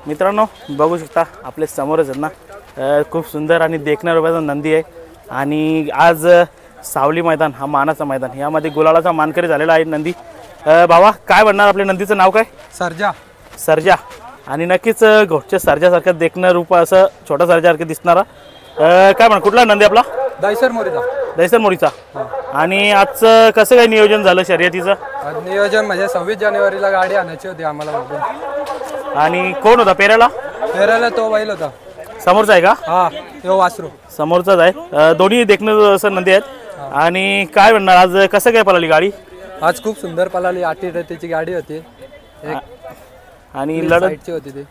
मित्रांनो बघू शकता आपले समोरच आहेत ना खूप सुंदर आणि देखण्या रूपाचा नंदी आहे आणि आज सावली मैदान हा मानाचा मैदान यामध्ये गुलालाचा मानकरी झालेला आहे नंदी। बाबा काय म्हणणार आपल्या नंदीचं नाव काय? सर्जा। सर्जा आणि नक्कीच घोटच्या सर्जासारखं देखणं रूप असं छोटा सर्जासारखं दिसणारा काय म्हण कुठला नंदी आपला? दैसर मोरीचा। दैसर मोरीचा। आणि आजचं कसं काय नियोजन झालं शर्यतीचं? नियोजन म्हणजे 26 जानेवारीला गाडी आणायची होती आम्हाला बघून। आणि कोण होता पेऱ्याला? पेऱ्याला तो बैल होता समोरचा आहे का? हा तो वासरू समोरचाच आहे। दोन्ही देखणं असं नंदी आहेत आणि काय म्हणणार आज कसं काय पळाली गाडी? आज खूप सुंदर पळाली। 8 रथीची गाडी होती आणि लढत होती ती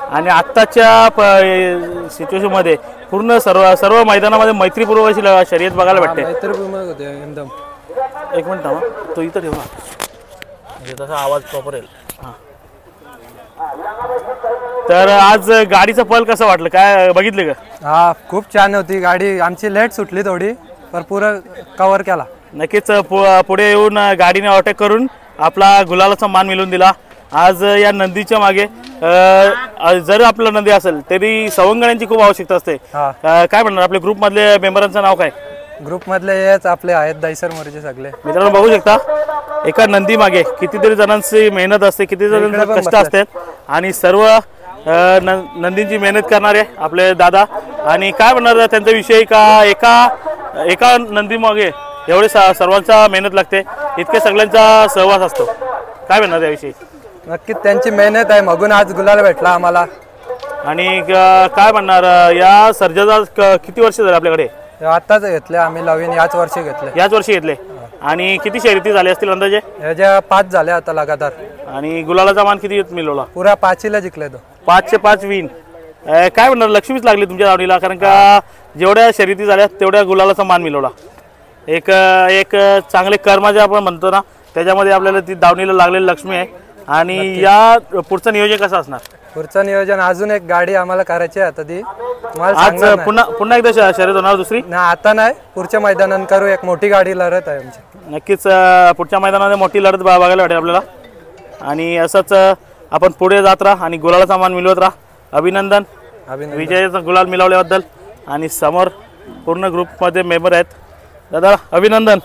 आणि आत्ताच्या सिच्युएशन मध्ये पूर्ण सर्व मैदानामध्ये मैत्रीपूर्वक अशी शर्यत बघायला भेटते। मैत्रीपूर्वक होते एकदम। एक मिनिट थांबा तो इथं ठेव ना म्हणजे तसा आवाज प्रॉपर येईल। हां तर आज गाडीचं पल कसं वाटलं काय बघितले का? हा खूप छान होती गाडी। आमची लेट सुटली थोडी पण पुरं कव्हर केला। नक्कीच पुढे येऊन गाडीने अटॅक करून आपला गुलालाचा मान मिळवून दिला। आज या नंदीच्या मागे जर आपला नंदी असेल तरी सवंगण्यांची खूप आवश्यकता असते। काय म्हणणार आपल्या ग्रुप मधले मेंबरांचं नाव काय? ग्रुप मधले हेच आपले आहेत दैसर मोरीचे सगळे। मित्रांनो बघू शकता एका नंदी मागे कितीतरी जणांची मेहनत असते, किती जणांचे कष्ट असतात आणि सर्व नंदींची मेहनत करणारे आपले दादा। आणि काय म्हणणार त्यांचा विषय का एका नंदी मागे एवढे सर्वांचा मेहनत लागते, इतके सगळ्यांचा सहवास असतो, काय म्हणणार याविषयी? नक्कीच त्यांची मेहनत आहे म्हणून आज गुलाल भेटला आम्हाला। आणि काय म्हणणार या सर्जाचा किती वर्ष झाले आपल्याकडे? आताच घेतले आम्ही नवीन याच वर्षी घेतले। आणि किती शर्यती झाले असतील अंदाजे? याच्या 5 झाले आता लगातार। आणि गुलालाचा मान किती मिळवला? पुरा 5ला जिंकले तो। 5चे 5 विन। काय म्हणणार लक्ष्मीच लागली तुमच्या दावणीला कारण का जेवढ्या शर्यती झाल्या तेवढ्या गुलालाचा मान मिळवला। एक चांगले कर्म जे आपण म्हणतो ना त्याच्यामध्ये आपल्याला ती दावणीला लागलेली लक्ष्मी आहे। आणि या पुढचं नियोजन कसं असणार? पुढचं नियोजन अजून एक गाडी आम्हाला करायची आहे आता ती आज पुन्हा एकदा शर्यत होणार दुसरी? नाही आता नाही, पुढच्या मैदानात करू। एक मोठी गाडी लढत आहे आमची। नक्कीच पुढच्या मैदानामध्ये मोठी लढत बघायला भेटेल आपल्याला। आणि असंच आपण पुढे जात राहा आणि गुलालाचा मान मिळवत राहा। अभिनंदन विजयाचा गुलाल मिळवल्याबद्दल। आणि समोर पूर्ण ग्रुपमध्ये मेंबर आहेत दादा, अभिनंदन।